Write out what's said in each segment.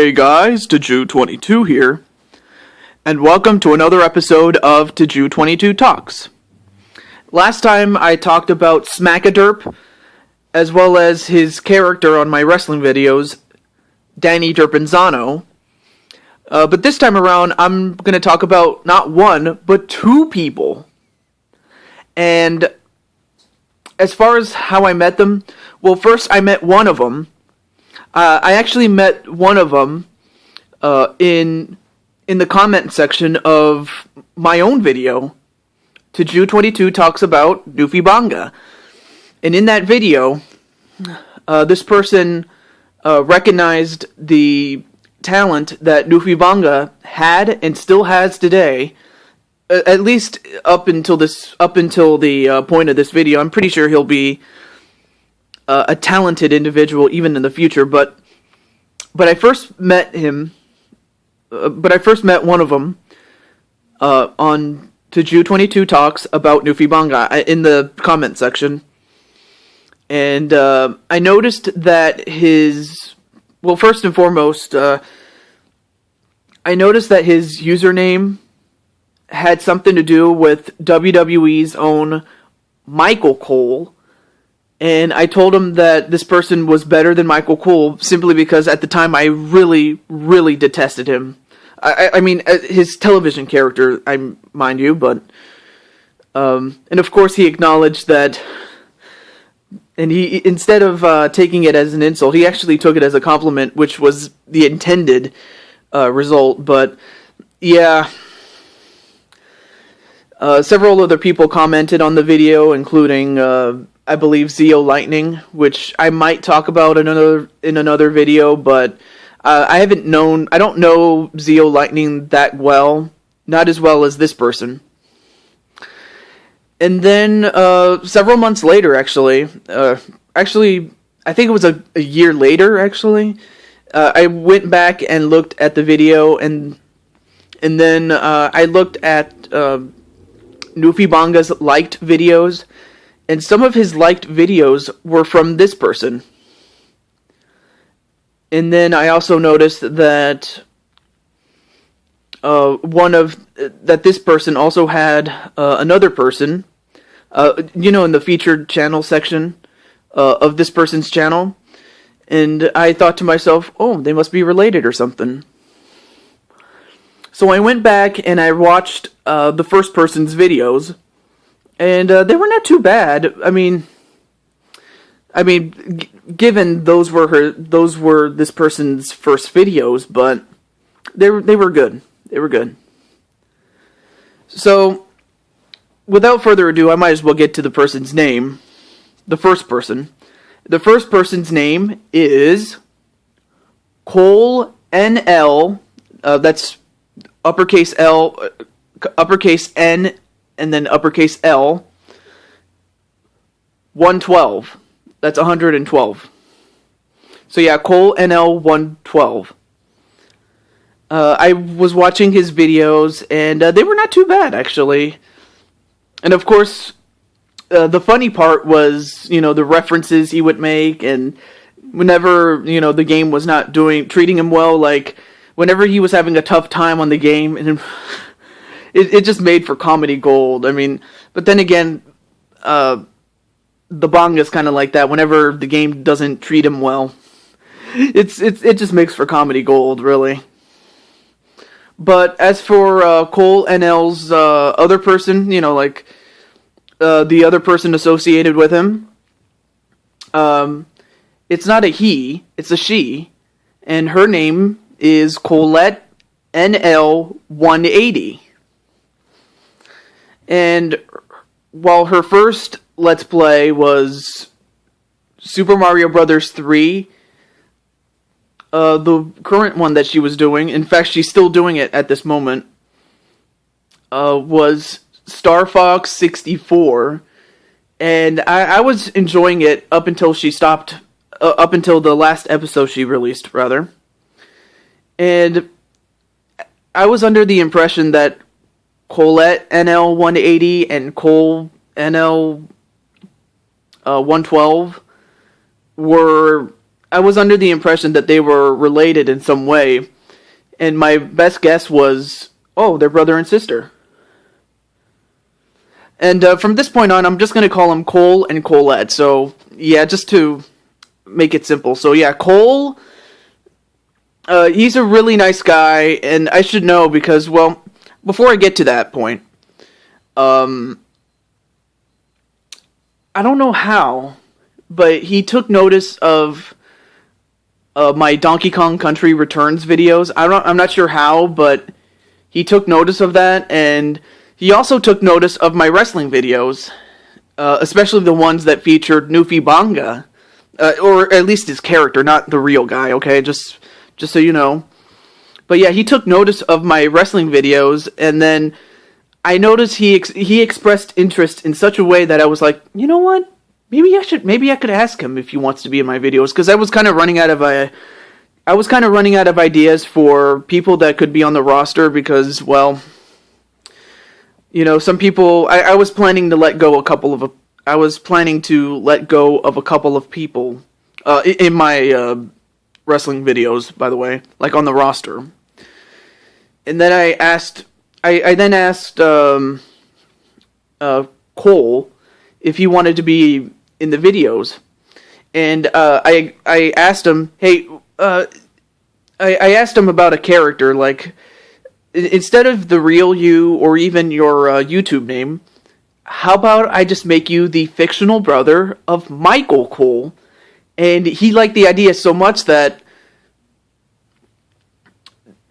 Hey guys, TehJew22 here, and welcome to another episode of TehJew22 Talks. Last time I talked about Smackaderp, as well as his character on my wrestling videos, Danny Derpenzano. But this time around, I'm going to talk about not one, but two people. And as far as how I met them, well, first I met one of them. I actually met one of them in the comment section of my own video. TehJew22 talks about Nufi Banga. And in that video, this person recognized the talent that Nufi Banga had and still has today. At least up until the point of this video. I'm pretty sure he'll be a talented individual even in the future, but I first met him. But I first met one of them on TehJew22 Talks about Nufi Banga in the comment section, and I noticed that first and foremost, I noticed that his username had something to do with WWE's own Michael Cole. And I told him that this person was better than Michael Cole simply because at the time I really, really detested him. I mean, his television character, mind you, but... and of course he acknowledged that... And he, instead of taking it as an insult, he actually took it as a compliment, which was the intended result. But, yeah... several other people commented on the video, including... I believe Zeo Lightning, which I might talk about in another video, but I don't know Zeo Lightning that well, not as well as this person. And then several months later, actually, I think it was a year later, actually, I went back and looked at the video, and then I looked at Nufi Banga's liked videos. And some of his liked videos were from this person. And then I also noticed that this person also had another person, in the featured channel section of this person's channel. And I thought to myself, oh, they must be related or something. So I went back and I watched the first person's videos. And they were not too bad. I mean, given those were this person's first videos, but they were good. They were good. So, without further ado, I might as well get to the person's name. The first person. The first person's name is ColeNL. That's uppercase L, uppercase N. And then uppercase L, 112. That's 112. So yeah, ColeNL112. I was watching his videos, and they were not too bad, actually. And of course, the funny part was, the references he would make, and whenever, the game was not treating him well, like, whenever he was having a tough time on the game, and It just made for comedy gold. I mean, but then again, the Banga's kind of like that. Whenever the game doesn't treat him well, it just makes for comedy gold, really. But as for ColeNL's other person, the other person associated with him, it's not a he, it's a she, and her name is ColetteNL180. And while her first Let's Play was Super Mario Bros. 3, the current one that she was doing, in fact she's still doing it at this moment, was Star Fox 64, and I was enjoying it up until she stopped, up until the last episode she released, rather. And I was under the impression that ColetteNL180 and ColeNL112 were I was under the impression that they were related in some way, and my best guess was, oh, they're brother and sister. And from this point on, I'm just going to call them Cole and Colette. So, yeah, just to make it simple. So, yeah, Cole, he's a really nice guy, and I should know because, well, before I get to that point, I don't know how, but he took notice of my Donkey Kong Country Returns videos. I'm not sure how, but he took notice of that, and he also took notice of my wrestling videos, especially the ones that featured Nufi Banga, or at least his character, not the real guy. Okay, just so you know. But yeah, he took notice of my wrestling videos, and then I noticed he expressed interest in such a way that I was like, you know what? Maybe I could ask him if he wants to be in my videos, because I was kind of running out of ideas for people that could be on the roster, because, well, you know, some people I was planning to let go of a couple of people in my wrestling videos, by the way, like on the roster. And then I then asked Cole if he wanted to be in the videos, and I asked him, hey, I asked him about a character, like, instead of the real you or even your YouTube name, how about I just make you the fictional brother of Michael Cole? And he liked the idea so much that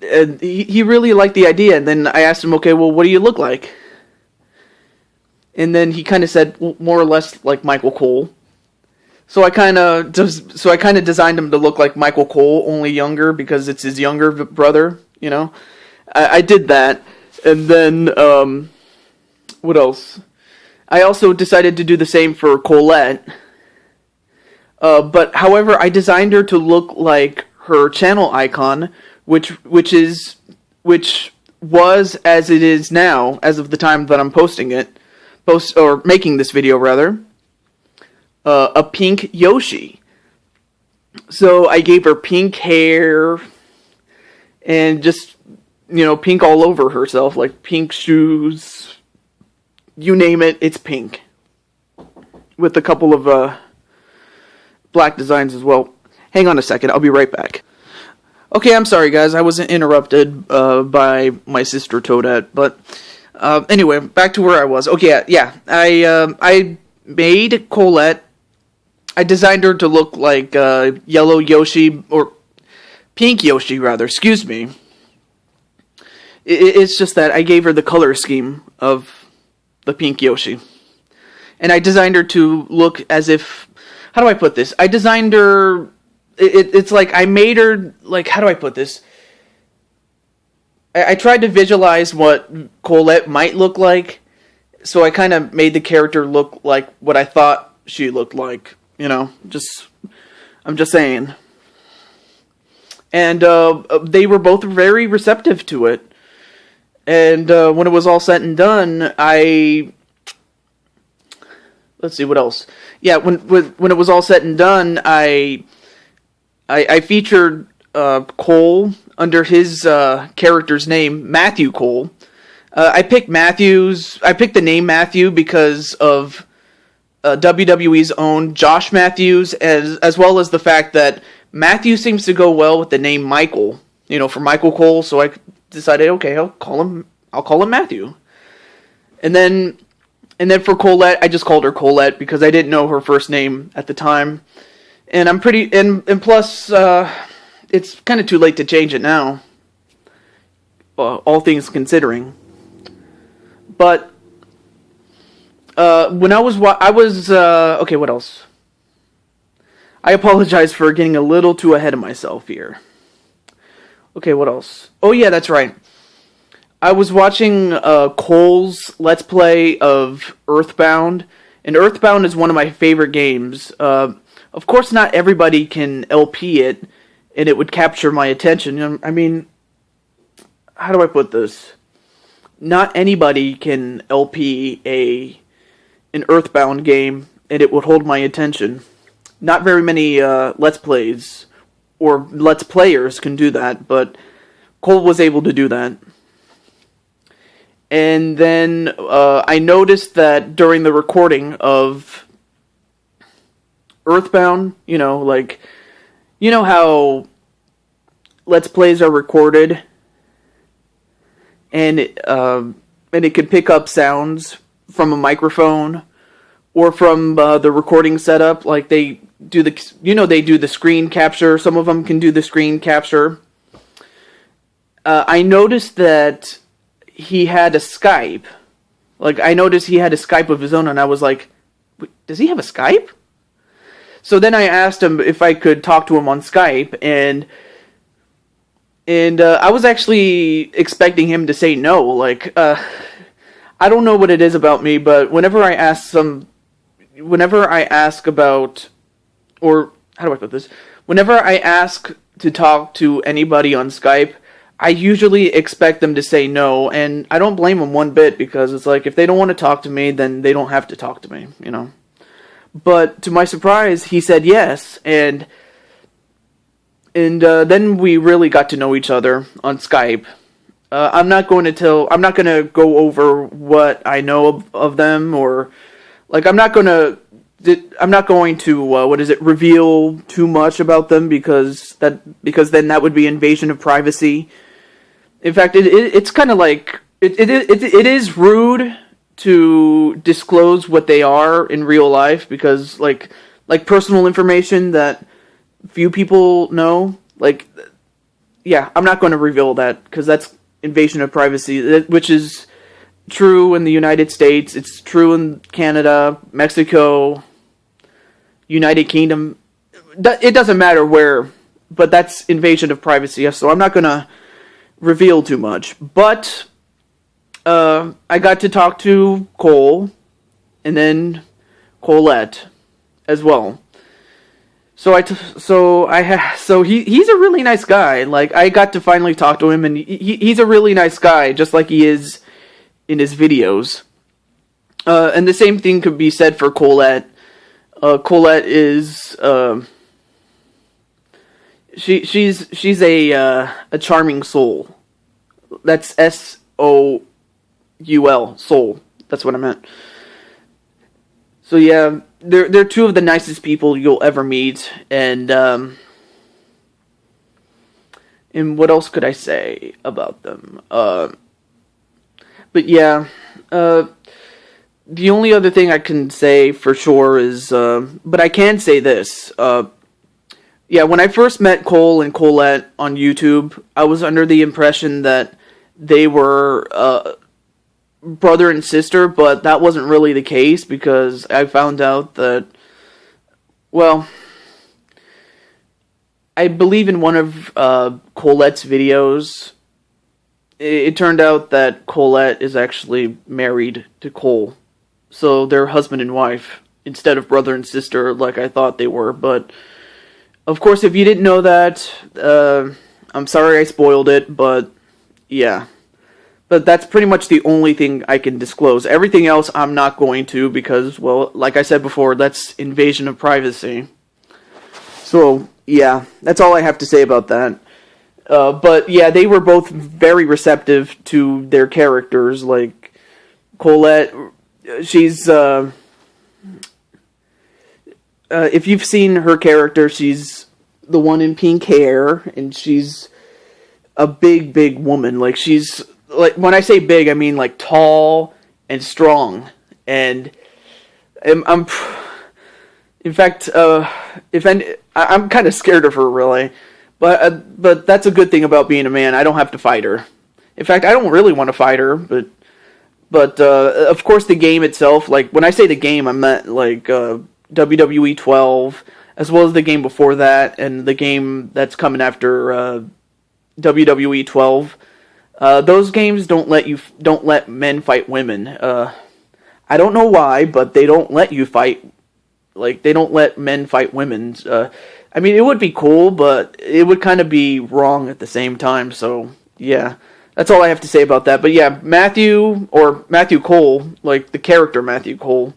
he really liked the idea. And then I asked him, okay, well, what do you look like? And then he kind of said, well, more or less like Michael Cole. So I kind of designed him to look like Michael Cole, only younger, because it's his younger brother. You know, I did that, and then what else? I also decided to do the same for Colette. But however, I designed her to look like her channel icon, which was, as it is now, as of the time that I'm making this video rather, a pink Yoshi. So I gave her pink hair and just, you know, pink all over herself, like pink shoes, you name it, it's pink, with a couple of black designs as well. Hang on a second, I'll be right back. Okay, I'm sorry guys, I wasn't interrupted by my sister Toadette, but anyway, back to where I was. Okay, yeah, I made Colette. I designed her to look like yellow Yoshi, or pink Yoshi rather, excuse me. It's just that I gave her the color scheme of the pink Yoshi. And I designed her to look as if, how do I put this? I designed her, it's like I made her, like, how do I put this? I tried to visualize what Colette might look like, so I kind of made the character look like what I thought she looked like, you know, I'm just saying. And they were both very receptive to it. And when it was all said and done, let's see, what else? Yeah, when it was all said and done, I featured Cole under his character's name, Matthew Cole. I picked the name Matthew because of WWE's own Josh Matthews, as well as the fact that Matthew seems to go well with the name Michael, you know, for Michael Cole. So I decided, okay, I'll call him Matthew. And then for Colette, I just called her Colette because I didn't know her first name at the time. And and plus, it's kind of too late to change it now, all things considering. But when okay, what else? I apologize for getting a little too ahead of myself here. Okay, what else? Oh yeah, that's right. I was watching Cole's Let's Play of Earthbound, and Earthbound is one of my favorite games. Of course, not everybody can LP it, and it would capture my attention. I mean, how do I put this? Not anybody can LP an Earthbound game, and it would hold my attention. not very many Let's Plays or Let's Players can do that, but Cole was able to do that. And then I noticed that during the recording of Earthbound, you know how Let's Plays are recorded, and it could pick up sounds from a microphone or from the recording setup. Like they do they do the screen capture. Some of them can do the screen capture. I noticed that he had a Skype. Like, I noticed he had a Skype of his own, and I was like, does he have a Skype? So then I asked him if I could talk to him on Skype, and I was actually expecting him to say no. Like, I don't know what it is about me, but whenever I ask about, or how do I put this? Whenever I ask to talk to anybody on Skype, I usually expect them to say no, and I don't blame them one bit, because it's like, if they don't want to talk to me, then they don't have to talk to me, you know. But to my surprise, he said yes, and then we really got to know each other on Skype. I'm not going to go over what I know of them, or like I'm not going to reveal too much about them, because then that would be invasion of privacy. In fact, it's kind of like it is rude to disclose what they are in real life, because like personal information that few people know. Like, yeah, I'm not going to reveal that, because that's invasion of privacy, which is true in the United States. It's true in Canada, Mexico, United Kingdom. It doesn't matter where, but that's invasion of privacy. So I'm not going to reveal too much. But I got to talk to Cole, and then Colette as well. So he's a really nice guy. Like, I got to finally talk to him, and he's a really nice guy, just like he is in his videos. And the same thing could be said for Colette. Colette is she's a charming soul. That's SOUL, soul. That's what I meant. So yeah, they're two of the nicest people you'll ever meet, and what else could I say about them? But yeah, the only other thing I can say for sure is, but I can say this. Yeah, when I first met Cole and Colette on YouTube, I was under the impression that they were brother and sister, but that wasn't really the case, because I found out that, well, I believe in one of Colette's videos, it turned out that Colette is actually married to Cole. So they're husband and wife, instead of brother and sister like I thought they were. But, of course, if you didn't know that, I'm sorry I spoiled it, but yeah. But that's pretty much the only thing I can disclose. Everything else I'm not going to, because, well, like I said before, that's invasion of privacy. So, yeah, that's all I have to say about that. But, yeah, they were both very receptive to their characters. Like, Colette, she's, if you've seen her character, she's the one in pink hair, and she's a big, big woman. Like, she's, like, when I say big, I mean, like, tall and strong. And I'm in fact, I'm kind of scared of her, really. But that's a good thing about being a man. I don't have to fight her. In fact, I don't really want to fight her, but of course the game itself, like, when I say the game, I meant, like, WWE12, as well as the game before that, and the game that's coming after WWE12. Those games don't let men fight women. I don't know why, but they don't let you fight. Like, they don't let men fight women. I mean, it would be cool, but it would kind of be wrong at the same time. So yeah, that's all I have to say about that. But yeah, Matthew Cole, like the character Matthew Cole,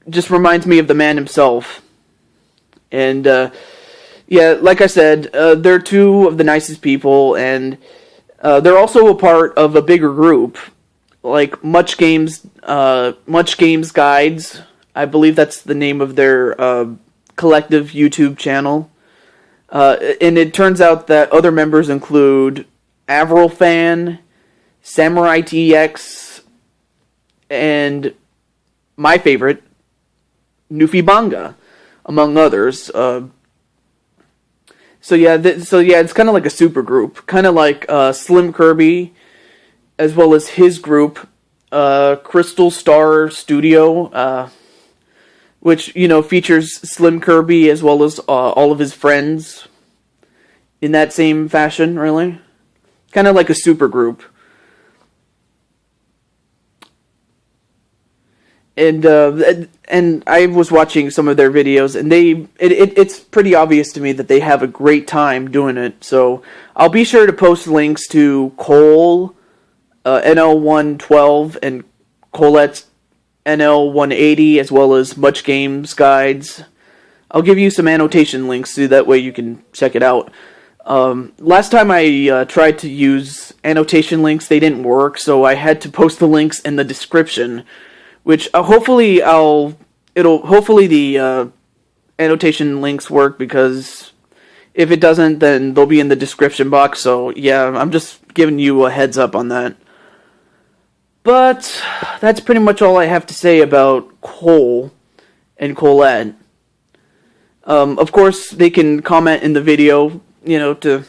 just reminds me of the man himself. And yeah, like I said, they're two of the nicest people, and they're also a part of a bigger group, like Much Games Guides. I believe that's the name of their collective YouTube channel. And it turns out that other members include Avril Fan, Samurai TX, and my favorite, Nufi Banga, among others. So yeah, it's kind of like a super group, kind of like Slim Kirby, as well as his group, Crystal Star Studio, which features Slim Kirby as well as all of his friends. In that same fashion, really, kind of like a super group. And I was watching some of their videos, and it's pretty obvious to me that they have a great time doing it. So I'll be sure to post links to ColeNL112 and ColetteNL180, as well as Much Games Guides. I'll give you some annotation links so that way you can check it out. Last time I tried to use annotation links, they didn't work, so I had to post the links in the description. Which hopefully the annotation links work, because if it doesn't, then they'll be in the description box. So yeah, I'm just giving you a heads up on that. But that's pretty much all I have to say about Cole and Colette. Of course, they can comment in the video, if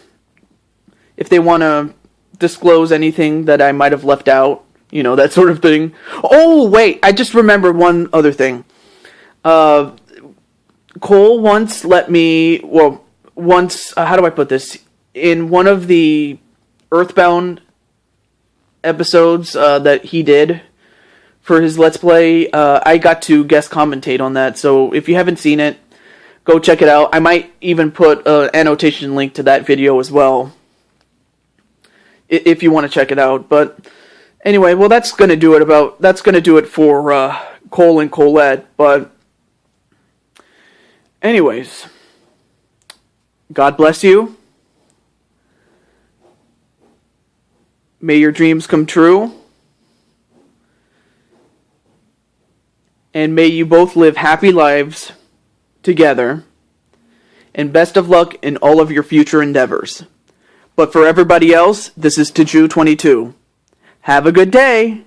they want to disclose anything that I might have left out. That sort of thing. Oh, wait, I just remembered one other thing. Cole once let me, how do I put this? In one of the Earthbound episodes that he did for his Let's Play, I got to guest commentate on that. So if you haven't seen it, go check it out. I might even put an annotation link to that video as well, if you want to check it out. But anyway, well, that's gonna do it for Cole and Colette. But anyways, God bless you. May your dreams come true. And may you both live happy lives together. And best of luck in all of your future endeavors. But for everybody else, this is TehJew22. Have a good day!